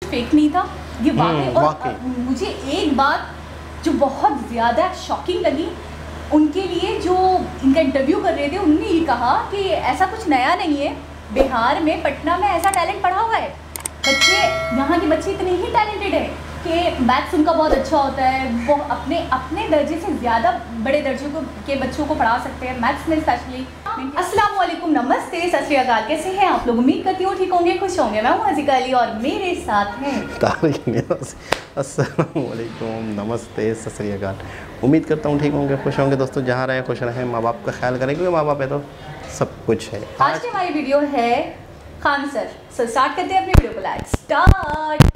Fake नहीं था ये वाकई। और मुझे एक बात जो बहुत ज़्यादा शॉकिंग लगी, उनके लिए जो इनका इंटरव्यू कर रहे थे उन्होंने ये कहा कि ऐसा कुछ नया नहीं है, बिहार में पटना में ऐसा टैलेंट पढ़ा हुआ है। बच्चे यहाँ के बच्चे इतने ही टैलेंटेड हैं कि मैथ्स उनका बहुत अच्छा होता है, वो अपने दर्जे से ज़्यादा बड़े दर्जे के बच्चों को पढ़ा सकते हैं, मैथ्स में स्पेशली। अस्सलाम वालेकुम, नमस्ते, सत श्री अकाल। कैसे हैं आप लोग? उम्मीद करती हूँ ठीक होंगे, खुश होंगे। मैं हूँ हज़ीका अली और मेरे साथ हैं अस्सलाम वालेकुम, नमस्ते, सत श्री अकाल। उम्मीद करता हूँ ठीक होंगे, खुश होंगे। दोस्तों जहाँ रहें खुश रहें, माँ बाप का ख्याल करें क्योंकि माँ बाप है तो सब कुछ है। आज की हमारी वीडियो है खान सर। स्टार्ट करते हैं अपनी वीडियो को। Like start.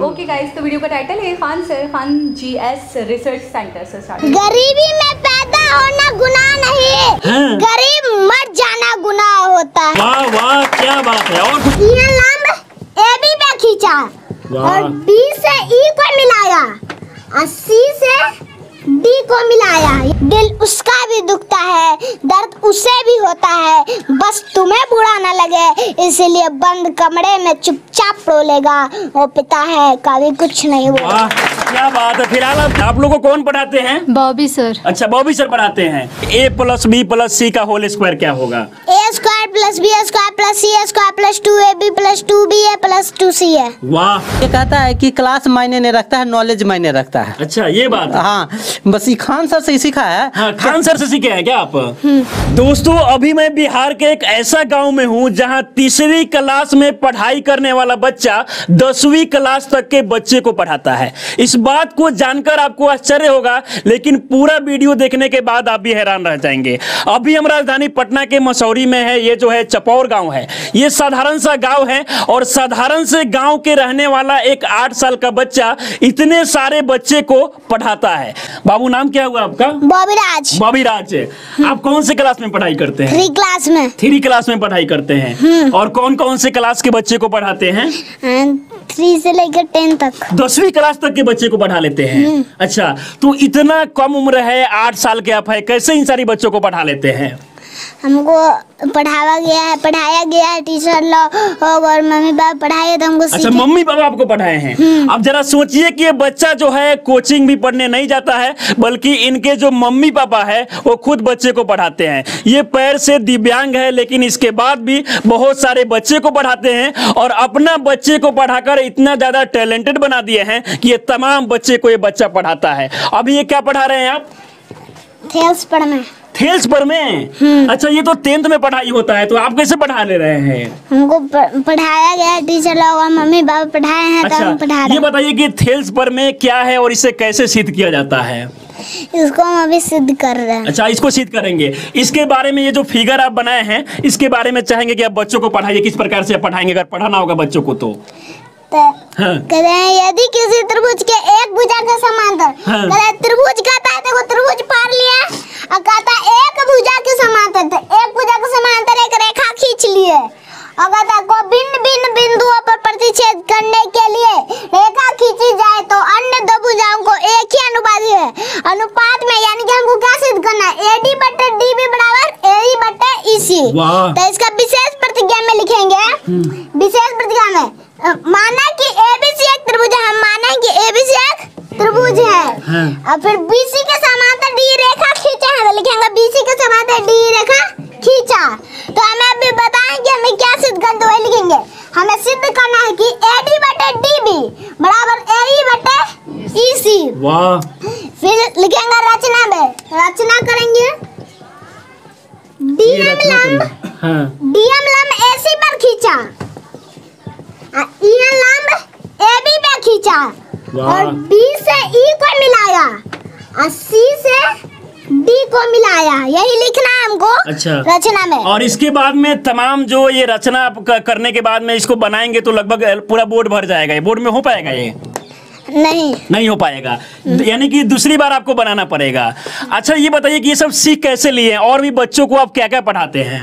ओके गाइस, तो वीडियो का टाइटल है Khan sir, Khan GS research centre से स्टार्ट। गरीबी में पैदा होना गुनाह नहीं, गरीब मर जाना गुनाह होता है। वाह वाह, क्या बात है। और ये लंब ए बी पे खींचा और बी से ई को मिलाया और सी से डी को मिलाया। दिल उसका भी दुखता है, दर्द उसे भी होता है, बस तुम्हें बुरा न लगे इसीलिए बंद कमरे में चुपचाप रोलेगा। वो पिता है कभी कुछ नहीं बोला। क्या बात है। फिलहाल आप लोगों को कौन पढ़ाते हैं? बॉबी सर। अच्छा, बॉबी सर पढ़ाते हैं। a + b + c का होल स्क्वायर क्या होगा? a² + b² + c² + 2ab + 2ba + 2c है। वाह। ये कहता है कि क्लास मायने नहीं रखता है, नॉलेज मायने रखता है। अच्छा, ये बात है। हाँ, बस ये खान सर से ही सीखा है। हाँ, खान सर से सीखे हैं क्या आप? दोस्तों, अभी मैं बिहार के एक ऐसा गांव में हूं जहां तीसरी क्लास में पढ़ाई करने वाला बच्चा 10वीं क्लास तक के बच्चे को पढ़ाता है। इस बात को जानकर आपको आश्चर्य होगा, लेकिन पूरा वीडियो देखने के बाद आप भी हैरान रह जाएंगे। अभी हम राजधानी पटना के मसौरी में है। ये जो है चपौर गांव है। ये साधारण सा गांव है और साधारण से गांव के रहने वाला एक 8 साल का बच्चा इतने सारे बच्चे को पढ़ाता है। बाबू, नाम क्या हुआ आपका? बॉबीराज। बॉबीराज। आप कौन से क्लास में पढ़ाई करते हैं? 3 क्लास में। 3 क्लास में पढ़ाई करते हैं। और कौन कौन से क्लास के बच्चे को पढ़ाते हैं? 3 से लेकर 10 तक। 10वीं क्लास तक के बच्चे को पढ़ा लेते हैं। अच्छा, तो इतना कम उम्र है, 8 साल के आप है, कैसे इन सारी बच्चों को पढ़ा लेते हैं? हमको पढ़ाया गया है टीचर लोग और मम्मी पापा पढ़ाए तो हमको। अच्छा, मम्मी पापा आपको पढ़ाए हैं। अब जरा सोचिए कि ये बच्चा जो है कोचिंग भी पढ़ने नहीं जाता है, बल्कि इनके जो मम्मी पापा है वो खुद बच्चे को पढ़ाते हैं। ये पैर से दिव्यांग है, लेकिन इसके बाद भी बहुत सारे बच्चे को पढ़ाते हैं और अपना बच्चे को पढ़ाकर इतना ज्यादा टैलेंटेड बना दिए हैं कि ये तमाम बच्चे को ये बच्चा पढ़ाता है। अभी ये क्या पढ़ा रहे हैं आप? थेल्स पर में। अच्छा, ये तो 10th में पढ़ाई होता है, तो आप कैसे पढ़ा ले रहे हैं? हमको पढ़ाया गया टीचर लोग और मम्मी पापा पढ़ाए हैं। अच्छा, तो हम पढ़ा रहे हैं। ये बताइए कि थेल्स पर में क्या है और इसे कैसे सिद्ध किया जाता है? इसको हम अभी सिद्ध कर रहे हैं। अच्छा, इसको सिद्ध करेंगे। इसके बारे में ये जो फिगर आप बनाए हैं, इसके बारे में चाहेंगे कि आप बच्चों को पढ़ाइए। किस प्रकार से आप पढ़ाएंगे अगर पढ़ाना होगा बच्चों को तो? कहते हैं यदि किसी त्रिभुज के एक भुजा के समांतर त्रिभुज कहता है, देखो त्रिभुज पार लिया और कहता है एक भुजा के समांतर, तो एक भुजा के समांतर एक रेखा खींच लिए और कहता को भिन्न भिन्न बिंदुओं पर प्रतिच्छेद करने के लिए रेखा खींची जाए तो अन्य दो भुजाओं को एक ही अनुपात में, यानी कि हमको क्या सिद्ध करना है? AD / DB = AE / EC। तो इसका विशेष प्रतिज्ञा में लिखेंगे। विशेष प्रतिज्ञा में माना कि ABC एक त्रिभुज है, हम माना कि ABC एक त्रिभुज है और फिर BC के समांतर D रेखा खींचा है, तो लिखेंगे BC के समांतर D रेखा खींचा। तो हमें अभी बताएं कि हमें क्या सिद्ध करना है, वही लिखेंगे। हमें सिद्ध करना है कि AD / DB = AE / EC। वाह। फिर लिखेंगे रचना में, रचना करेंगे। DM लंब AC पर खींचा, EN लंब AB पे खींचा और B से E को मिलाया और C से D को मिलाया। यही लिखना है हमको। अच्छा, रचना में। और इसके बाद में तमाम जो ये रचना आप करने के बाद में इसको बनाएंगे तो लगभग पूरा बोर्ड भर जाएगा। ये बोर्ड में हो पाएगा? ये नहीं हो पाएगा, यानी कि दूसरी बार आपको बनाना पड़ेगा। अच्छा, ये बताइए कि ये सब सीख कैसे लिए और भी बच्चों को आप क्या क्या पढ़ाते हैं?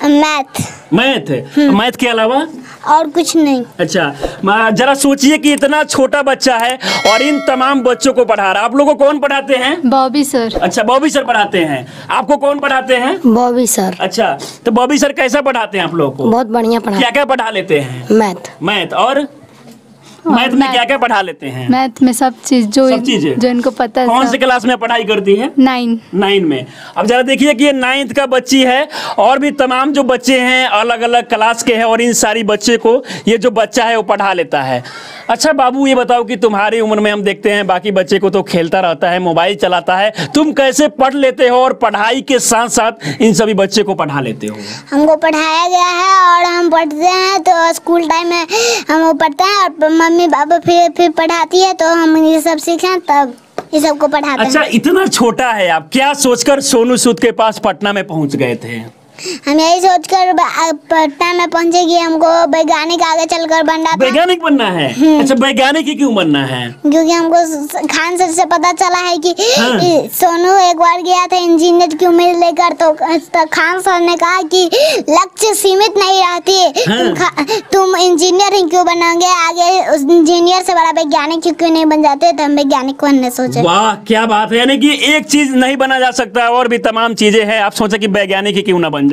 मैथ। मैथ, मैथ के अलावा और कुछ नहीं। अच्छा, जरा सोचिए कि इतना छोटा बच्चा है और इन तमाम बच्चों को पढ़ा रहा है। आप लोगों को कौन पढ़ाते हैं? बॉबी सर। अच्छा, बॉबी सर पढ़ाते हैं। आपको कौन पढ़ाते हैं? बॉबी सर। अच्छा, तो बॉबी सर कैसा पढ़ाते हैं आप लोगों को? बहुत बढ़िया पढ़ा। क्या क्या पढ़ा लेते हैं? मैथ और मैथ में क्या क्या पढ़ा लेते हैं? मैथ में सब चीज जो इनको पता है। कौन से क्लास में पढ़ाई करती है? 9 में। अब जरा देखिए कि ये 9th का बच्ची है और भी तमाम जो बच्चे हैं अलग अलग क्लास के हैं और इन सारी बच्चे को ये जो बच्चा है वो पढ़ा लेता है। अच्छा बाबू, ये बताओ कि तुम्हारी उम्र में हम देखते हैं बाकी बच्चे को तो खेलता रहता है, मोबाइल चलाता है, तुम कैसे पढ़ लेते हो और पढ़ाई के साथ साथ इन सभी बच्चे को पढ़ा लेते हो? हमको पढ़ाया गया है और हम पढ़ते हैं, तो स्कूल टाइम में हम वो पढ़ते हैं और मम्मी पापा फिर पढ़ाती है, तो हम ये सब सीखें तब ये सबको पढ़ाते हैं। अच्छा, इतना छोटा है, आप क्या सोचकर सोनू सूद के पास पटना में पहुंच गए थे? हम यही सोचकर पटना में पहुंचे कि हमको वैज्ञानिक आगे चलकर बनना था। वैज्ञानिक बनना है? अच्छा, वैज्ञानिक ही क्यों बनना है? क्योंकि हमको खान सर से पता चला है कि सोनू एक बार गया था इंजीनियर की उम्मीद लेकर, तो खान सर ने कहा कि लक्ष्य सीमित नहीं रहती, तुम इंजीनियर ही क्यों बनोगे, आगे उस इंजीनियर से बड़ा वैज्ञानिक क्यों नहीं बन जाते, तो हम वैज्ञानिक बनने सोचे। वाह, क्या बात है। यानी कि एक चीज नहीं बना जा सकता और भी तमाम चीजें हैं, आप सोचे कि वैज्ञानिक ही क्यों ना बन जाए।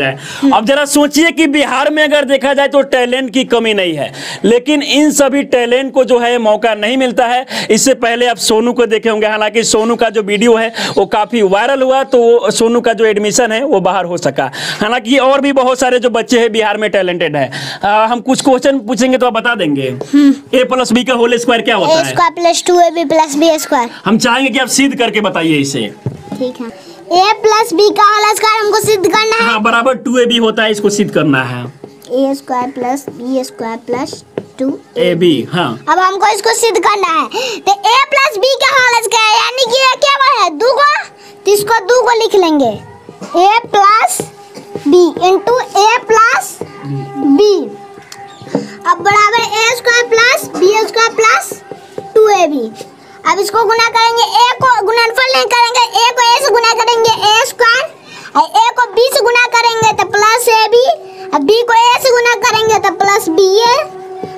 अब जरा सोचिए कि बिहार में अगर देखा जाए तो टैलेंट की कमी नहीं है, लेकिन इन सभी टैलेंट को जो है मौका नहीं मिलता है। इससे पहले आप सोनू को देखे होंगे, हालांकि सोनू का जो वीडियो है वो काफी वायरल हुआ, तो सोनू का जो एडमिशन है वो बाहर हो सका। हालांकि और भी बहुत सारे जो बच्चे हैं बिहार में टैलेंटेड है। हम कुछ क्वेश्चन पूछेंगे तो आप बता देंगे। a+b का होल स्क्वायर क्या होता है? a² + 2ab+b²। हम चाहेंगे कि आप सिद्ध करके बताइए इसे। ठीक है, a+b का होल स्क्वायर हमको सिद्ध करना है। हाँ, बराबर 2ab होता है, इसको सिद्ध करना है। a² + b² + 2ab। हाँ, अब हमको इसको सिद्ध करना है, तो a+b का होल स्क्वायर यानी कि ये क्या है, 2 को, तो इसको 2 को लिख लेंगे, a+b * a+b। अब बराबर a² + b² + 2ab। अब इसको गुना करेंगे, a को गुणनफल नहीं करेंगे, a को a से गुना करेंगे a² और a को b से गुना करेंगे तो +ab, अब b को a से गुना करेंगे तो +ba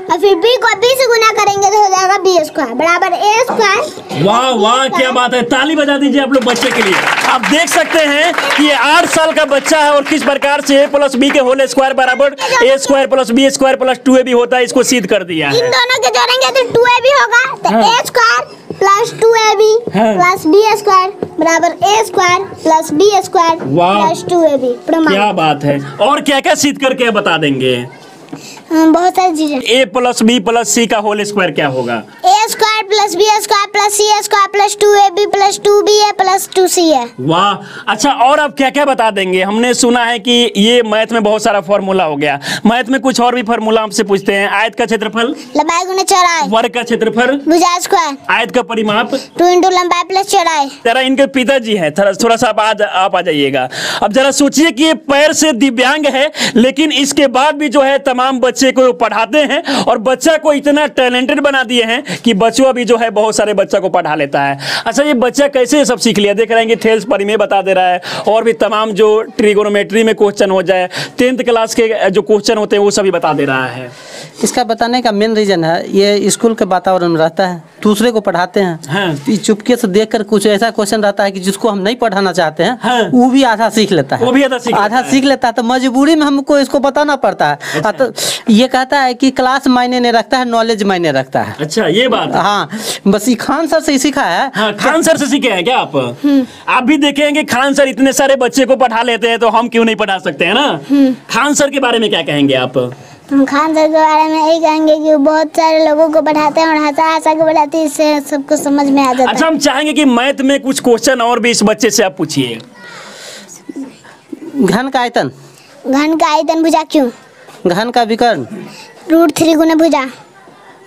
और फिर b को b से गुना करेंगे तो हो जाएगा b² बराबर a²। वाह वाह, क्या बात है। ताली बजा दीजिए आप लोग बच्चे के लिए। आप देख सकते हैं कि ये 8 साल का बच्चा है और किस प्रकार से a+b के होल स्क्वायर बराबर a² + b² + 2ab होता है, इसको सिद्ध कर दिया है। इन दोनों के जोड़ेंगे तो 2ab होगा, तो a² + 2ab + b² बराबर a² + b² + 2ab। क्या बात है। और क्या क्या सिद्ध करके बता देंगे? बहुत सारी चीजें। a+b + c का होल स्क्वायर क्या होगा? a² + b² + c² + 2ab + 2ba + 2c है। वाह, अच्छा, और आप क्या क्या बता देंगे? हमने सुना है कि ये मैथ में बहुत सारा फॉर्मूला हो गया, मैथ में कुछ और भी फॉर्मूला आपसे पूछते हैं। आयत का क्षेत्रफल, लंबाई गुना चौड़ाई, वर्ग का क्षेत्रफल, भुजा स्क्वायर, आयत का परिमाप, 2 × लंबाई + चौड़ाई। जरा इनके पिताजी हैं, थोड़ा सा आप आ जाइएगा। अब जरा सोचिए कि ये पैर से दिव्यांग है, लेकिन इसके बाद भी जो है तमाम बच्चे को पढ़ाते हैं और बच्चा को इतना टैलेंटेड बना दिए हैं कि बच्चों अभी जो है बहुत सारे बच्चा को पढ़ा लेता है। अच्छा, ये बच्चा कैसे ये सब सीख लिया? देख रहे हैं कि थेल्स परिमेय बता दे रहा है और भी तमाम जो ट्रिगोनोमेट्री में क्वेश्चन हो जाए, 10th क्लास के जो क्वेश्चन होते हैं वो सभी बता दे रहा है। इसका बताने का मेन रीजन है ये स्कूल के वातावरण में रहता है, दूसरे को पढ़ाते हैं। हाँ। चुपके से देखकर कुछ ऐसा क्वेश्चन रहता है कि जिसको हम नहीं पढ़ाना चाहते हैं, हाँ। वो भी आधा सीख लेता है, वो भी आधा सीख लेता है, तो मजबूरी में हमको इसको बताना पड़ता है। अच्छा। तो ये कहता है कि क्लास मायने नहीं रखता है, नॉलेज मायने रखता है। अच्छा, ये बात है। हाँ, बस ये खान सर से ही सीखा है। हाँ, खान सर से सीखे हैं क्या आप? आप भी देखेंगे खान सर इतने सारे बच्चे को पढ़ा लेते हैं, तो हम क्यों नहीं पढ़ा सकते हैं ना? खान सर के बारे में क्या कहेंगे आप? हम खान सर के बारे में यही कहेंगे कि वो बहुत सारे लोगों को पढ़ाते हैं और हंसा के पढ़ाते हैं, इससे सबको समझ में आ जाता है। अच्छा, हम चाहेंगे कि मैथ में कुछ क्वेश्चन और भी इस बच्चे से आप पूछिए। घन का आयतन, भुजा क्यों, घन का विकर्ण, √3 गुना भुजा,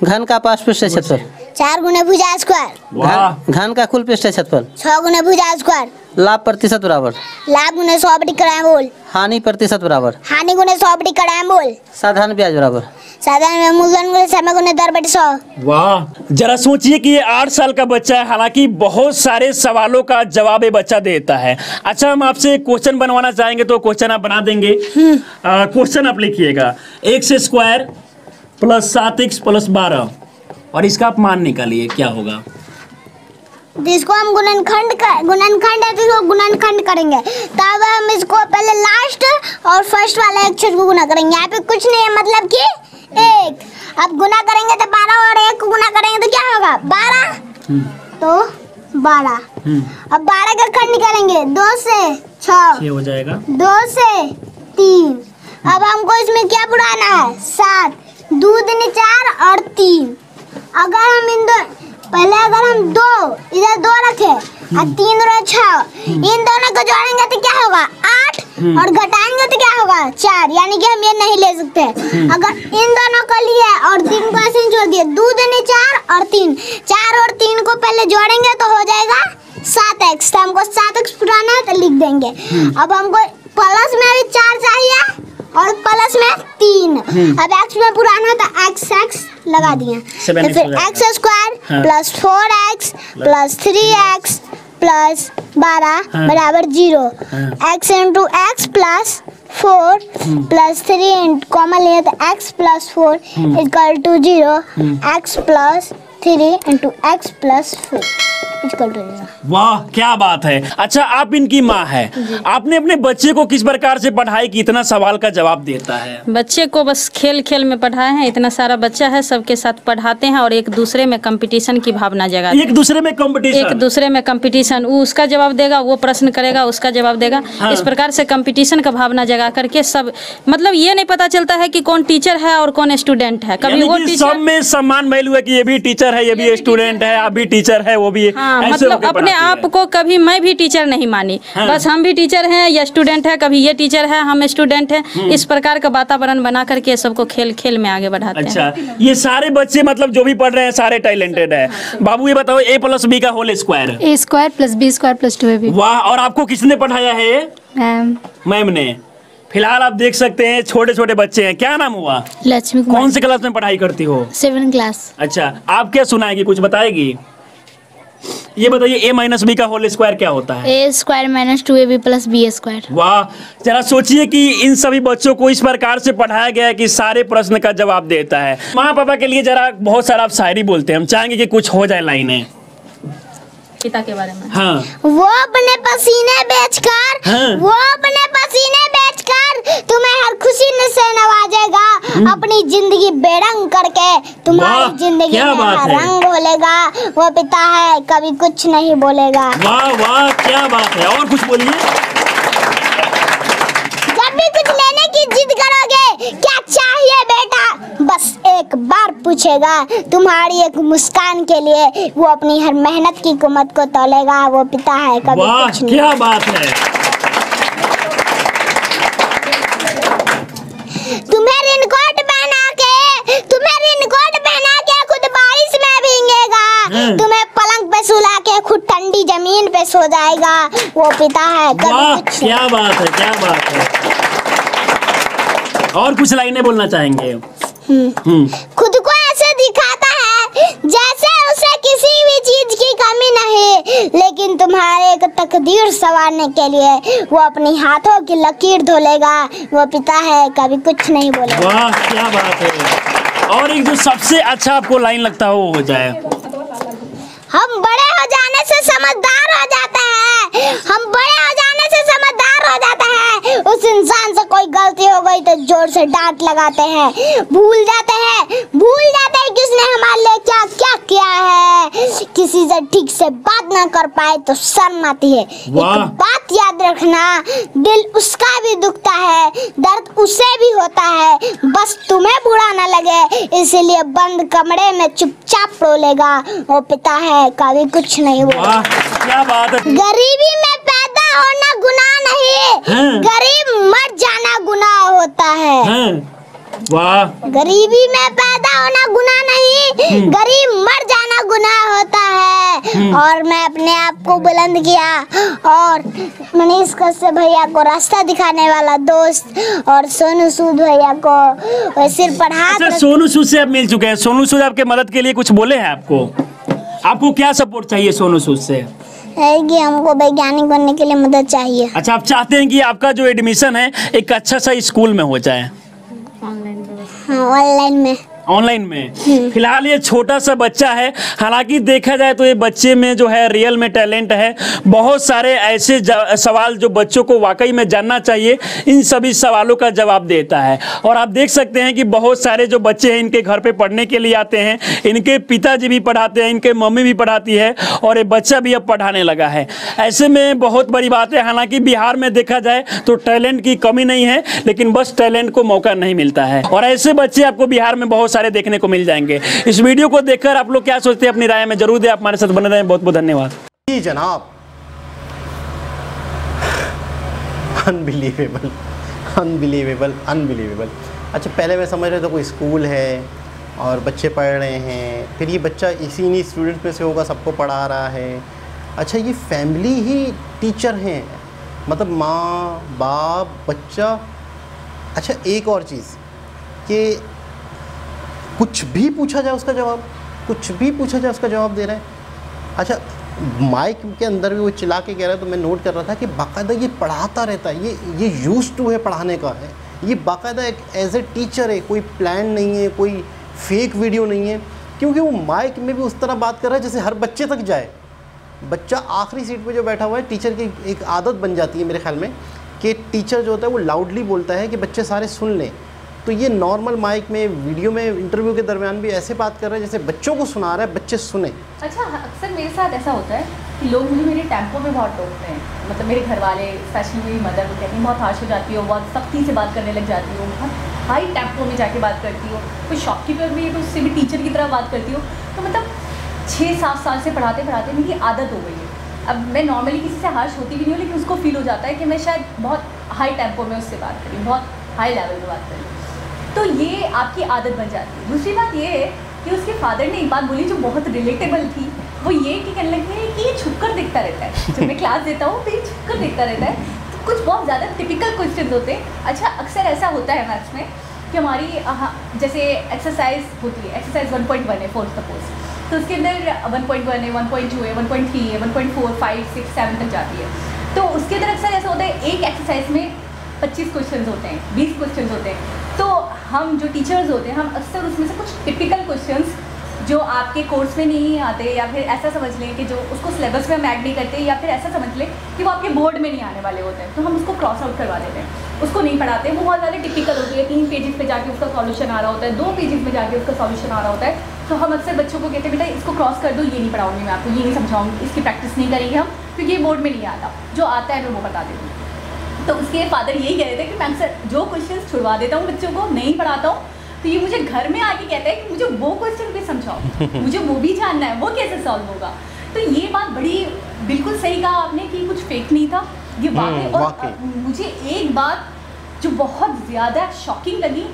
घन का पार्श्व पृष्ठ क्षेत्रफल, 4 गुना भुजा स्क्वायर, घन का कुल पृष्ठ क्षेत्रफल, 6 गुना भुजा स्क्वायर, लाभ प्रतिशत बराबर, लाभ गुना 100 बटी कड़ाई मोल, हानि प्रतिशत बराबर, हानि गुना 100 बटी कड़ाई मोल, साधारण ब्याज बराबर, साधारण में मूलधन गुणे समय गुणे दर बटे 100। वाह, जरा सोचिए कि ये 8 साल का बच्चा है, हालांकि बहुत सारे सवालों का जवाब ये बच्चा देता है। अच्छा, हम आपसे क्वेश्चन बनवाना चाहेंगे तो क्वेश्चन आप बना देंगे? क्वेश्चन आप लिखिएगा, x square plus 7x plus 12, और इसका आप मान निकालिए क्या होगा। जिसको हम गुणनखंड है तो इसको गुणनखंड करेंगे, तब हम इसको पहले लास्ट और फर्स्ट वाले अक्षर को गुना करेंगे। यहाँ पे कुछ नहीं है, मतलब कि 1। अब गुना करेंगे तो 12 और 1 को गुना करेंगे तो क्या होगा 12, तो 12। अब 12 का खंड करेंगे, 2 से 6 हो जाएगा, 2 से 3। अब हमको इसमें क्या बुलाना है 7, 2 दूनी 4 और 3। अगर हम पहले अगर हम 2 इधर 2 रखे और 3 और 6, इन दोनों को जोड़ेंगे तो क्या होगा 8, और घटाएंगे तो क्या होगा 4, यानी कि हम ये नहीं ले सकते। अगर इन दोनों को लिए और 3 को ऐसे ही छोड़ दिए, 2 दूनी 4 और 3, 4 और 3 को पहले जोड़ेंगे तो हो जाएगा 7x। तो हमको 7x पुराना है तो लिख देंगे। अब हमको प्लस में भी 4 चाहिए और प्लस में 3। अब x में पुराना तो x लगा दिए, तो फिर x square plus 4x plus 3x plus 12 बराबर 0। x इंटू एक्स प्लस 4 प्लस 3 कॉमन लिए तो x plus 4 equal to 0। x plus 3 into x plus 4 equal to 0। वाह, क्या बात है। अच्छा, आप इनकी माँ है, आपने अपने बच्चे को किस प्रकार से पढ़ाई कि इतना सवाल का जवाब देता है? बच्चे को बस खेल खेल में पढ़ाए हैं। इतना सारा बच्चा है, सबके साथ पढ़ाते हैं और एक दूसरे में कंपटीशन की भावना जगाते हैं। एक दूसरे में कंपटीशन, वो उसका जवाब देगा, वो प्रश्न करेगा, उसका जवाब देगा। हाँ। इस प्रकार से कंपटीशन का भावना जगा करके सब, मतलब ये नहीं पता चलता है कि कौन टीचर है और कौन स्टूडेंट है। कभी वो टीचर, सब में सम्मान वैल्यू है कि ये भी टीचर है, ये भी स्टूडेंट है, आप भी टीचर है, वो भी। हाँ, मतलब अपने आप को कभी मैं भी टीचर नहीं मानी। हाँ। बस हम भी टीचर हैं या स्टूडेंट है, कभी ये टीचर है हम स्टूडेंट हैं। इस प्रकार का वातावरण बना करके सबको खेल खेल में आगे बढ़ाते हैं। अच्छा, ये सारे बच्चे मतलब जो भी पढ़ रहे हैं सारे टैलेंटेड है। बाबू ये बताओ, a प्लस बी का whole square, a square plus B square plus 2ab। वाह, और आपको किसने पढ़ाया है? मैम ने। फिलहाल आप देख सकते हैं छोटे छोटे बच्चे हैं, क्या नाम हुआ? लक्ष्मी। कौन से क्लास में पढ़ाई करती हो? 7th class. अच्छा, आप क्या सुनाएगी, कुछ बताएगी? ये बताइए, a माइनस बी का होल स्क्वायर क्या होता है? a square minus 2ab plus b square. वाह, जरा सोचिए कि इन सभी बच्चों को इस प्रकार से पढ़ाया गया है कि सारे प्रश्न का जवाब देता है। माँ पापा के लिए जरा बहुत सारा आप शायरी बोलते हैं, हम चाहेंगे कि कुछ हो जाए लाइनें पिता के बारे में। हाँ। वो अपने पसीने बेचकर, हाँ। वो अपने पसीने बेचकर तुम्हें हर खुशी से नवाजेगा। अपनी जिंदगी बेरंग करके तुम्हारी जिंदगी में हर रंग घोलेगा। वो पिता है, कभी कुछ नहीं बोलेगा। वाह वाह, क्या बात है। और कुछ बोलिए। जब भी कुछ लेने की जिद करोगे, क्या चाहिए बेटा, बस एक बार पूछेगा। तुम्हारी एक मुस्कान के लिए वो अपनी हर मेहनत की कीमत को तोलेगा। वो पिता है, कभी कुछ नहीं। क्या बात है। तुम्हें रेनकोट पहना के खुद बारिश में भीगेगा। तुम्हें पलंग पे सुला के खुद ठंडी जमीन पे सो जाएगा। वो पिता है, कभी कुछ नहीं। क्या बात है, क्या बात है। और कुछ लाइनें बोलना चाहेंगे? खुद को ऐसे दिखाता है जैसे उसे किसी भी चीज की कमी नहीं, लेकिन तुम्हारे एक तकदीर संवारने के लिए वो अपनी हाथों की लकीर धोलेगा। वो पिता है, कभी कुछ नहीं बोलेगा। वाह, क्या बात है। और एक जो सबसे अच्छा आपको लाइन लगता हो वो हो जाए। हम बड़े हो जाने से समझदार हो जाते हैं। हम बड़े हो जाने से समझदार हो जाते हैं। उस इंसान से कोई गलती हो गई तो जोर से डांट लगाते हैं। भूल जाते हैं कि उसने हमारे लिए क्या क्या किया है। किसी से ठीक से बात ना कर पाए तो शर्म आती है। एक बात याद रखना, दिल उसका भी दुखता है, दर्द उसे भी होता है। बस तुम्हें बुरा ना लगे, इसीलिए बंद कमरे में चुपचाप रोलेगा। वो पिता है, कभी कुछ नहीं बोलेगा। क्या बात है। गरीबी में पैदा होना गुनाह नहीं, गरीब मर जाना गुनाह होता है। वाह। गरीबी में पैदा होना गुनाह नहीं, गरीब मर जाना गुनाह होता है। और मैं अपने आप को बुलंद किया और मनीष कश्यप भैया को रास्ता दिखाने वाला दोस्त और सोनू सूद भैया को सिर्फ पढ़ा। अच्छा, सोनू सूद से आप मिल चुके हैं, सोनू सूद आपके मदद के लिए कुछ बोले हैं आपको क्या सपोर्ट चाहिए सोनू सूद से? है कि हमको वैज्ञानिक बनने के लिए मदद चाहिए। अच्छा, आप चाहते हैं कि आपका जो एडमिशन है एक अच्छा सा स्कूल में हो जाए? ऑनलाइन में। फिलहाल ये छोटा सा बच्चा है, हालांकि देखा जाए तो ये बच्चे में जो है रियल में टैलेंट है। बहुत सारे ऐसे सवाल जो बच्चों को वाकई में जानना चाहिए, इन सभी सवालों का जवाब देता है। और आप देख सकते हैं कि बहुत सारे जो बच्चे हैं इनके घर पे पढ़ने के लिए आते हैं, इनके पिताजी भी पढ़ाते हैं, इनके मम्मी भी पढ़ाती है और ये बच्चा भी अब पढ़ाने लगा है। ऐसे में बहुत बड़ी बात है। हालांकि बिहार में देखा जाए तो टैलेंट की कमी नहीं है, लेकिन बस टैलेंट को मौका नहीं मिलता है और ऐसे बच्चे आपको बिहार में बहुत सारे देखने को मिल जाएंगे। इस वीडियो को देखकर आप लोग क्या सोचते हैं अपनी राय में जरूर दें। आप हमारे साथ बने रहें, बहुत बहुत धन्यवाद। जी जनाब, अनबिलीवेबल अनबिलीवेबल अनबिलीवेबल। अच्छा, पहले मैं समझ रहा था कोई स्कूल है और बच्चे पढ़ रहे हैं, फिर ये बच्चा इन्हीं स्टूडेंट्स में से होगा, सबको पढ़ा रहा है। अच्छा, ये फैमिली ही टीचर हैं, मतलब माँ बाप बच्चा। अच्छा, एक और चीज़ कि कुछ भी पूछा जाए उसका जवाब, कुछ भी पूछा जाए उसका जवाब दे रहा है। अच्छा, माइक के अंदर भी वो चिल्ला के कह रहा है, तो मैं नोट कर रहा था कि बाकायदा ये पढ़ाता रहता है, ये यूज टू है पढ़ाने का है, ये बाकायदा एक एज ए टीचर है, कोई प्लान नहीं है, कोई फेक वीडियो नहीं है। क्योंकि वो माइक में भी उस तरह बात कर रहा है जैसे हर बच्चे तक जाए। बच्चा आखिरी सीट पे जो बैठा हुआ है, टीचर की एक आदत बन जाती है मेरे ख्याल में कि टीचर जो होता है वो लाउडली बोलता है कि बच्चे सारे सुन लें। तो ये नॉर्मल माइक में वीडियो में इंटरव्यू के दरमियान भी ऐसे बात कर रहे हैं जैसे बच्चों को सुना रहा है, बच्चे सुने। अच्छा, अक्सर मेरे साथ ऐसा होता है कि लोग मुझे मेरे टेम्पो में बहुत टोकते हैं। मतलब मेरे घर वाले, स्पेशली मेरी मदर, वो कहती हैं बहुत हार्श हो जाती हो, बहुत सख्ती से बात करने लग जाती हो, बहुत हाई टेम्पो में जाके बात करती हो, कोई शॉपकीपर भी है तो उससे भी टीचर की तरह बात करती हो। तो मतलब 6-7 साल से पढ़ाते पढ़ाते मेरी आदत हो गई है। अब मैं नॉर्मली किसी से हार्श होती भी नहीं हूँ, लेकिन उसको फील हो जाता है कि मैं शायद बहुत हाई टेम्पो में उससे बात करी, बहुत हाई लेवल पे बात करी, तो ये आपकी आदत बन जाती है। दूसरी बात ये है कि उसके फादर ने एक बात बोली जो बहुत रिलेटेबल थी, वो ये कि कहने लगे हैं कि ये छुपकर देखता रहता है। जब मैं क्लास देता हूँ तो ये छुपकर देखता रहता है। तो कुछ बहुत ज़्यादा टिपिकल क्वेश्चन होते हैं। अच्छा, अक्सर ऐसा होता है मैथ्स में कि हमारी जैसे एक्सरसाइज होती है, एक्सरसाइज 1.1 है फॉर सपोज, तो उसके अंदर 1.1 है, 1.2 है, 1.3 है, 1.4, 5, 6, 7 तक जाती है। तो उसके अंदर अक्सर ऐसा होता है एक एक्सरसाइज में 25 क्वेश्चन होते हैं, 20 क्वेश्चन होते हैं। तो हम जो टीचर्स होते हैं, हम अक्सर उसमें से कुछ टिपिकल क्वेश्चंस जो आपके कोर्स में नहीं आते, या फिर ऐसा समझ लें कि जो उसको सिलेबस में हम ऐड नहीं करते, या फिर ऐसा समझ लें कि वो आपके बोर्ड में नहीं आने वाले होते हैं, तो हम उसको क्रॉस आउट करवा देते हैं, उसको नहीं पढ़ाते। वो बहुत ज़्यादा टिपिकल होती है, 3 पेजेस पे जाके उसका सॉल्यूशन आ रहा होता है, 2 पेजेस में जाके उसका सॉल्यूशन आ रहा होता है। तो हम अक्सर बच्चों को कहते हैं बेटा इसको क्रॉस कर दो, ये नहीं पढ़ाऊंगी मैं आपको, ये नहीं समझाऊंगी, इसकी प्रैक्टिस नहीं करेंगे हम, क्योंकि ये बोर्ड में नहीं आता, जो आता है मैं वो बता देती हूँ। तो उसके फादर यही कह रहे थे कि मैं अक्सर जो क्वेश्चन छुड़वा देता हूँ बच्चों को, नहीं पढ़ाता हूँ, तो ये मुझे घर में आके कहता है कि मुझे वो क्वेश्चन भी समझाओ, मुझे वो भी जानना है, वो कैसे सॉल्व होगा। तो ये बात बड़ी बिल्कुल सही कहा आपने कि कुछ फेक नहीं था ये वाकई। और मुझे एक बात जो बहुत ज़्यादा शॉकिंग लगी,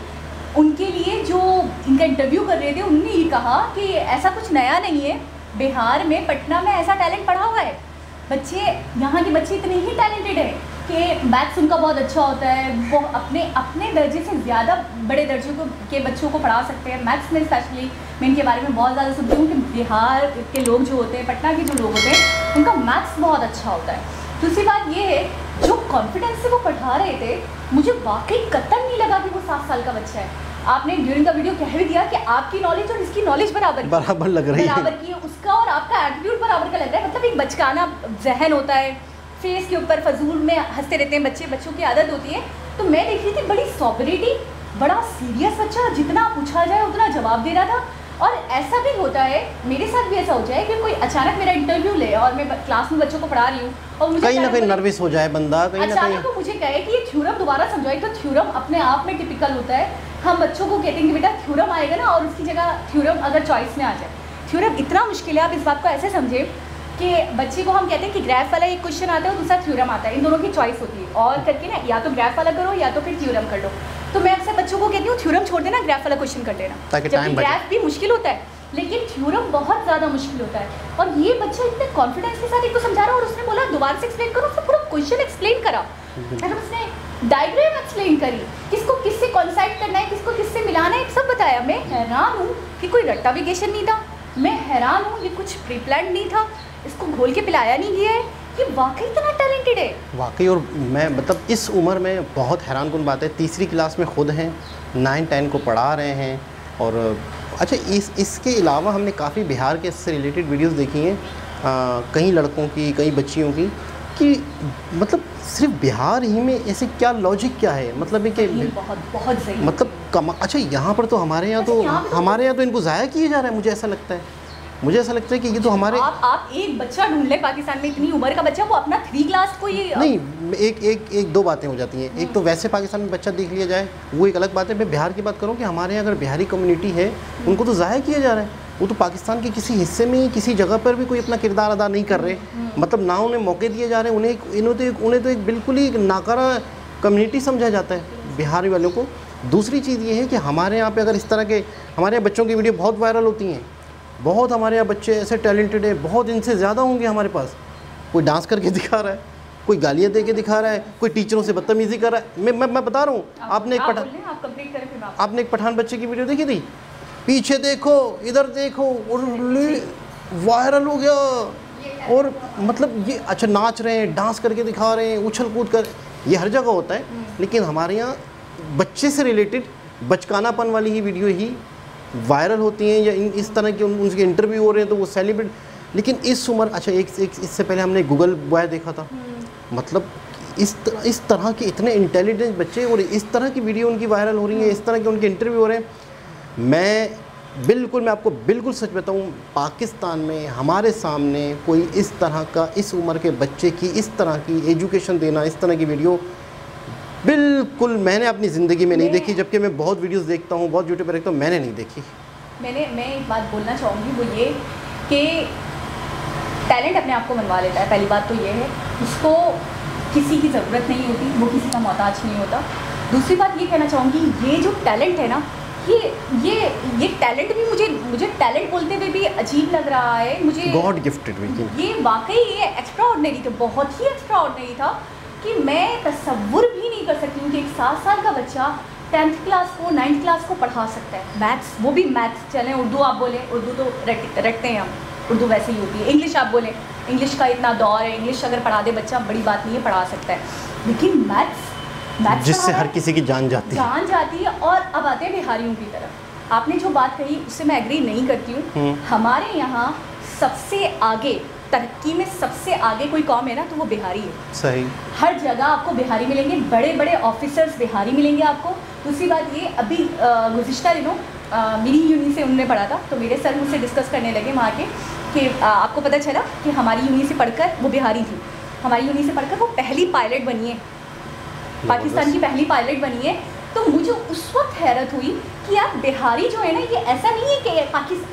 उनके लिए जो इनका इंटरव्यू कर रहे थे उन्होंने ये कहा कि ऐसा कुछ नया नहीं है, बिहार में पटना में ऐसा टैलेंट पढ़ा हुआ है, बच्चे यहाँ के बच्चे इतने ही टैलेंटेड हैं कि मैथ्स उनका बहुत अच्छा होता है, वो अपने दर्जे से ज़्यादा बड़े दर्जे के बच्चों को पढ़ा सकते हैं। मैथ्स में स्पेशली मैं इनके बारे में बहुत ज़्यादा सुनती हूँ कि बिहार के लोग जो होते हैं, पटना के जो लोग होते हैं, उनका मैथ्स बहुत अच्छा होता है। दूसरी बात ये है, जो कॉन्फिडेंस से वो पढ़ा रहे थे, मुझे वाकई कतई नहीं लगा कि वो 7 साल का बच्चा है। आपने ड्यूरिंग का वीडियो कह भी दिया कि आपकी नॉलेज और इसकी नॉलेज बराबर लग रही है, बराबर की, उसका और आपका एटीट्यूड बराबर का लग रहा है। मतलब एक बचकाना जहन होता है, फेस के ऊपर फजूल में हंसते रहते हैं बच्चे, बच्चों की आदत होती है। तो मैं देख रही थी बड़ी सॉबरिटी, बड़ा सीरियस बच्चा, जितना पूछा जाए उतना जवाब दे रहा था। और ऐसा भी होता है, मेरे साथ भी ऐसा हो जाए कि कोई अचानक मेरा इंटरव्यू ले और मैं क्लास में बच्चों को पढ़ा रही हूँ और मुझे कहीं ना कहीं नर्वस हो जाए बंदा, कहीं ना कहीं अचानक वो मुझे कहे कि ये थ्योरम दोबारा समझाए, तो थ्योरम अपने आप में टिपिकल होता है। हम बच्चों को कहते हैं कि बेटा थ्योरम आएगा ना, और उसकी जगह थ्योरम अगर चॉइस में आ जाए। थ्योरम इतना मुश्किल है, आप इस बात को ऐसे समझे कि बच्चे को हम कहते हैं कि ग्राफ वाला एक क्वेश्चन आता है और दूसरा थ्योरम आता है, इन दोनों की चॉइस होती है और करके ना या तो ग्राफ वाला करो या तो फिर थ्योरम कर लो। तो मैं अक्सर बच्चों को कहती हूँ थ्योरम छोड़ देना, ग्राफ वाला क्वेश्चन कर लेना, जबकि ग्राफ भी मुश्किल होता है लेकिन थ्योरम बहुत ज़्यादा मुश्किल होता है। और ये बच्चा इतने कॉन्फिडेंस के साथ एक को समझा रहा है और उसने बोला दोबारा से एक्सप्लेन करो, उसने पूरा क्वेश्चन एक्सप्लेन करा, फिर उसने डायग्राम एक्सप्लेन करी, किसको किससे कॉन्साइड करना है, किसको किससे मिलाना है, सब बताया। मैं हैरान हूँ कि कोई रट्टाफिकेशन नहीं था, मैं हैरान हूँ ये कुछ प्री प्लान नहीं था, इसको घोल के पिलाया नहीं गया है, ये वाकई इतना टैलेंटेड है वाकई। और मैं मतलब इस उम्र में बहुत हैरानकुन बात है, तीसरी क्लास में खुद हैं, 9-10 को पढ़ा रहे हैं। और अच्छा इसके अलावा हमने काफ़ी बिहार के इससे रिलेटेड वीडियोस देखी हैं, कई लड़कों की, कई बच्चियों की, कि मतलब सिर्फ बिहार ही में ऐसे क्या लॉजिक क्या है, मतलब है कि बहुत सही मतलब अच्छा यहाँ पर तो हमारे यहाँ तो इनको ज़ाया किया जा रहा है। मुझे ऐसा लगता है कि ये तो हमारे आप एक बच्चा ढूंढ ले पाकिस्तान में, इतनी उम्र का बच्चा, वो अपना 3 क्लास को ये नहीं, एक दो बातें हो जाती हैं। एक तो वैसे पाकिस्तान में बच्चा देख लिया जाए वो एक अलग बात है। मैं बिहार की बात करूँ कि हमारे यहाँ अगर बिहारी कम्युनिटी है उनको तो ज़ाया किया जा रहा है, वो तो पाकिस्तान के किसी हिस्से में किसी जगह पर भी कोई अपना किरदार अदा नहीं कर रहे, मतलब ना उन्हें मौके दिए जा रहे हैं, उन्हें तो एक बिल्कुल ही नाकारा कम्युनिटी समझा जाता है बिहारी वालों को। दूसरी चीज़ ये है कि हमारे यहाँ पे अगर इस तरह के हमारे यहाँ बच्चों की वीडियो बहुत वायरल होती हैं, बहुत हमारे यहाँ बच्चे ऐसे टैलेंटेड हैं, बहुत इनसे ज़्यादा होंगे हमारे पास। कोई डांस करके दिखा रहा है, कोई गालियाँ दे के दिखा रहा है, कोई टीचरों से बदतमीज़ी कर रहा है। मैं बता रहा हूँ, आपने एक पठान बच्चे की वीडियो देखी थी, पीछे देखो इधर देखो और वायरल हो गया। और मतलब ये अच्छा नाच रहे हैं, डांस करके दिखा रहे हैं, उछल कूद कर, ये हर जगह होता है। लेकिन हमारे यहाँ बच्चे से रिलेटेड बचकानापन वाली ही वीडियो ही वायरल होती हैं, या इस तरह के उनके इंटरव्यू हो रहे हैं तो वो सेलिब्रेट। लेकिन इस उम्र अच्छा एक इससे पहले हमने गूगल बॉय देखा था, मतलब इस तरह के इतने इंटेलिजेंट बच्चे और इस तरह की वीडियो उनकी वायरल हो रही है, इस तरह के उनके इंटरव्यू हो रहे हैं। मैं आपको बिल्कुल सच बताऊं, पाकिस्तान में हमारे सामने कोई इस तरह का इस उम्र के बच्चे की इस तरह की एजुकेशन देना, इस तरह की वीडियो बिल्कुल मैंने अपनी ज़िंदगी में नहीं देखी। जबकि मैं बहुत वीडियोस देखता हूँ, बहुत यूट्यूब पर देखता हूँ, मैंने नहीं देखी। मैं एक बात बोलना चाहूँगी, वो ये कि टैलेंट अपने आप को मनवा लेता है। पहली बात तो ये है, उसको किसी की ज़रूरत नहीं होती, वो किसी का मोहताज नहीं होता। दूसरी बात ये कहना चाहूँगी, ये जो टैलेंट है ना, ये टैलेंट भी मुझे टैलेंट बोलते हुए भी अजीब लग रहा है। मुझे गॉड गिफ्टेड ये वाकई ये एक्स्ट्राऑर्डिनरी था, बहुत ही एक्स्ट्राऑर्डिनरी था कि मैं तसव्वुर भी नहीं कर सकती हूँ कि एक 7 साल का बच्चा 10th क्लास को 9th क्लास को पढ़ा सकता है। मैथ्स, वो भी मैथ्स, चलें उर्दू आप बोलें, उर्दू तो रटते हैं हम, उर्दू वैसे ही होती है। इंग्लिश आप बोलें, इंग्लिश का इतना दौर है, इंग्लिश अगर पढ़ा दे बच्चा बड़ी बात नहीं है, पढ़ा सकता है। लेकिन मैथ्स जिससे हर किसी की जान जाती है। और अब आते हैं बिहारियों की तरफ। आपने जो बात कही उससे मैं एग्री नहीं करती हूँ। हमारे यहाँ सबसे आगे, तरक्की में सबसे आगे कोई कौम है ना तो वो बिहारी है। सही, हर जगह आपको बिहारी मिलेंगे, बड़े बड़े ऑफिसर्स बिहारी मिलेंगे आपको। दूसरी बात ये, अभी गुज़िश्ता दिनों मेरी यूनि से उन्होंने पढ़ा था, तो मेरे सर मुझसे डिस्कस करने लगे वहाँ के कि आपको पता चला कि हमारी यूनि से पढ़कर, वो बिहारी थी, हमारी यूनि से पढ़कर वो पहली पायलट बनी है, पाकिस्तान की पहली पायलट बनी है। तो मुझे उस वक्त हैरत हुई कि यार बिहारी जो है ना, ये ऐसा नहीं है कि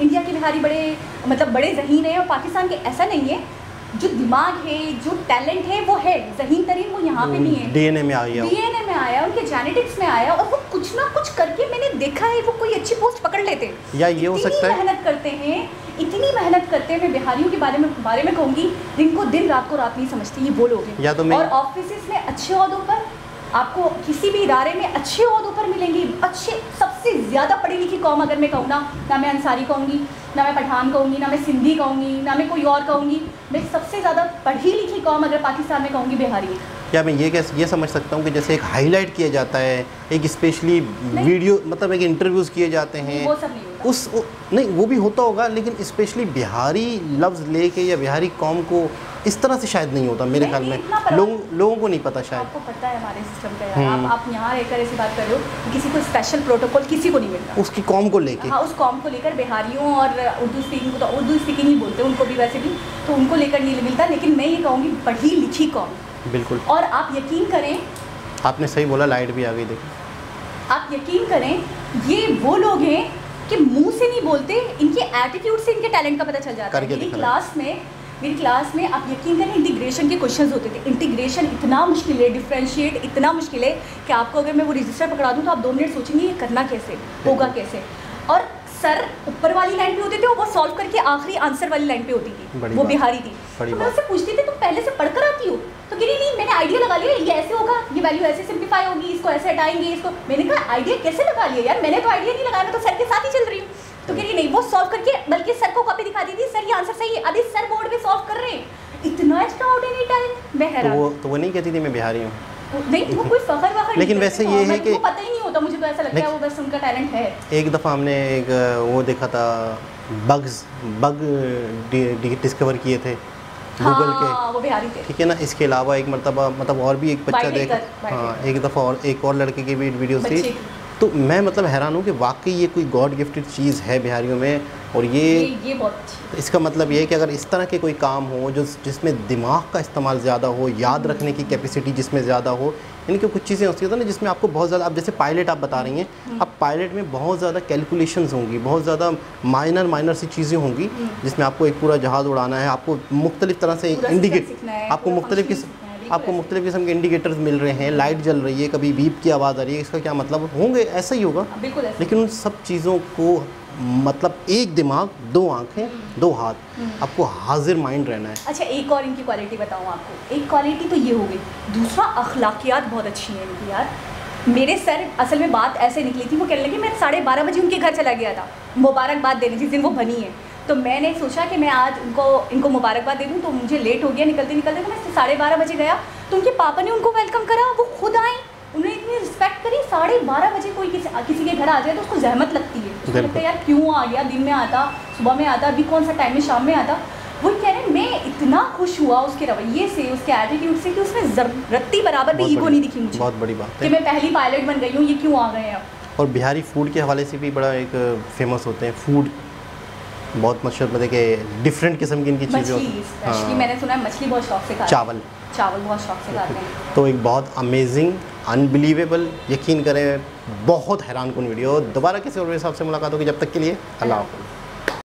इंडिया के बिहारी बड़े ज़हीन है और पाकिस्तान के ऐसा नहीं है। जो दिमाग है, जो टैलेंट है वो है, ज़हीन तरीन वो यहाँ पे नहीं है, डीएनए में आया, उनके जेनेटिक्स में आया, और वो कुछ ना कुछ करके मैंने देखा है वो कोई अच्छी पोस्ट पकड़ लेते हैं। या ये हो सकता है, मेहनत करते हैं, इतनी मेहनत करते हैं। मैं बिहारियों के बारे में कहूँगी, जिनको दिन रात को रात नहीं समझती, ये वो लोग हैं। और ऑफिस में अच्छे ओहदों पर, आपको किसी भी इदारे में अच्छे ओहदों पर मिलेंगी, अच्छे, सबसे ज़्यादा पढ़ी लिखी कौम अगर मैं कहूँ ना मैं अंसारी कहूँगी, ना मैं पठान कहूँगी, ना मैं सिंधी कहूँगी, ना मैं कोई और कहूँगी, मैं सबसे ज़्यादा पढ़ी लिखी कौम अगर पाकिस्तान में कहूँगी बिहारी। क्या मैं ये समझ सकता हूँ कि जैसे एक हाईलाइट किया जाता है, एक स्पेशली वीडियो, मतलब एक इंटरव्यूज़ किए जाते हैं, वो सब नहीं होता। नहीं वो भी होता होगा, लेकिन स्पेशली बिहारी लफ्ज़ लेके या बिहारी कौम को इस तरह से शायद नहीं होता मेरे ख्याल में। लोगों को नहीं पता शायद। आपको पता है हमारे सिस्टम का यार, आप यहाँ रहकर ऐसी बात कर रहे हो कि किसी को स्पेशल प्रोटोकॉल किसी को नहीं मिलता उसकी कौम को लेके। हाँ, उस कौम को लेकर बिहारियों और उर्दू स्पीकिंग को, तो उर्दू स्पीकिंग ही बोलते हैं उनको भी वैसे भी, तो उनको लेकर नहीं मिलता। लेकिन मैं ये कहूँगी पढ़ी लिखी कौम, बिल्कुल। और आप यकीन करें, आपने सही बोला, लाइट भी आ गई, देखो। आप यकीन करें, ये वो लोग हैं कि मुंह से नहीं बोलते, इनके एटीट्यूड से इनके टैलेंट का पता चल जाता है। मेरी क्लास में मेरी क्लास में आप यकीन करें इंटीग्रेशन के क्वेश्चंस होते थे। इंटीग्रेशन इतना मुश्किल है, डिफरेंशिएट इतना मुश्किल है कि आपको अगर मैं वो रजिस्टर पकड़ा दूँ तो आप 2 मिनट सोचेंगे ये करना कैसे होगा कैसे। और सर ऊपर वाली लाइन पे होते थे और वो सॉल्व करके आखिरी आंसर वाली लाइन पे होती थी, वो बिहारी थी। तो मैं उससे पूछती थी तुम पहले से पढ़कर आती हो? तो कह रही नहीं मैंने आइडिया लगा लिया, ये ऐसे होगा, ये वैल्यू ऐसे सिंप्लीफाई होगी, इसको ऐसे हटाएंगे इसको। मैंने कहा आइडिया कैसे लगा लिया यार, मैंने तो आइडिया नहीं लगाया, मैं तो सर के साथ ही चल रही हूँ। तो कह रही नहीं, वो सॉल्व करके बल्कि सर को कॉपी दिखा दी थी, सर ये आंसर सही है, अभी सर बोर्ड पे सॉल्व कर रहे हैं। इतना एक्स्ट्राऑर्डिनरी टैलेंट। मैं हैरान। तो वो नहीं कहती थी मैं बिहारी हूँ? नहीं, वो कोई फखर वखर। लेकिन वैसे ये है कि पता ही नहीं होता, मुझे तो ऐसा लगता है वो बस उनका टैलेंट है। एक दफ़ा हमने एक वो देखा था, बग डिस्कवर किए थे गूगल के, वो बिहारी थे। ठीक है ना। इसके अलावा एक मरतबा मतलब और भी एक बच्चा देख, हाँ एक दफ़ा और एक और लड़के की भी वीडियोस थी। तो मैं मतलब हैरान हूँ कि वाकई ये कोई गॉड गिफ्टेड चीज़ है बिहारियों में। और ये बहुत अच्छी। इसका मतलब ये है कि अगर इस तरह के कोई काम हो जो जिसमें दिमाग का इस्तेमाल ज़्यादा हो, याद रखने की कैपेसिटी जिसमें ज़्यादा हो, यानी कि कुछ चीज़ें होती हैं ना जिसमें आपको बहुत ज़्यादा, अब जैसे पायलट आप बता रही हैं, अब पायलट में बहुत ज़्यादा कैलकुलेशंस होंगी, बहुत ज़्यादा माइनर सी चीज़ें होंगी जिसमें आपको एक पूरा जहाज़ उड़ाना है, आपको मुख्तलिफ तरह से आपको मुख्तलिफ किस्म के इंडिकेटर्स मिल रहे हैं, लाइट जल रही है, कभी बीप की आवाज़ आ रही है, इसका क्या मतलब होंगे, ऐसा ही होगा। लेकिन उन सब चीज़ों को मतलब एक दिमाग, 2 आंखें, 2 हाथ, आपको हाजिर माइंड रहना है। अच्छा, एक और इनकी क्वालिटी बताऊँ आपको। एक क्वालिटी तो ये हो गई, दूसरा अखलाकियात बहुत अच्छी है इनकी यार। मेरे सर असल में बात ऐसे निकली थी, वो कहने लगे मैं 12:30 बजे उनके घर चला गया था मुबारकबाद देने, जिस दिन वो बनी है। तो मैंने सोचा कि मैं आज इनको मुबारकबाद दे दूँ, तो मुझे लेट हो गया निकलते निकलते। तो मैं 12:30 बजे गया तो उनके पापा ने उनको वेलकम करा, वो खुद आए, उन्होंने इतनी रिस्पेक्ट करी। 12:30 बजे कोई किसी के घर आ जाए तो उसको जहमत लगती है, उसको लगता है यार क्यों आ गया, दिन में आता, सुबह में आता, अभी कौन सा टाइम है, शाम में आता। वो कह रहे हैं मैं इतना खुश हुआ उसके रवैये से, उसके एटीट्यूड से, कि उसमें रत्ती बराबर भी ईगो नहीं दिखी मुझे। बहुत बड़ी बात है कि मैं पहली पायलट बन गई हूँ, ये क्यों आ गए हैं। और बिहारी फूड के हवाले से भी बड़ा एक फेमस होते हैं, फूड बहुत मशहूर, मतलब कि डिफरेंट किस्म की इनकी चीज़ें होती हैं। मैंने सुना है मछली बहुत शौक से खाते हैं, चावल बहुत शौक से खाते हैं। तो एक बहुत अमेजिंग, अनबिलीवेबल, यकीन करें बहुत हैरान कुन वीडियो। दोबारा किसी और हिसाब से मुलाकात होगी, जब तक के लिए अल्लाह हाफ़िज़।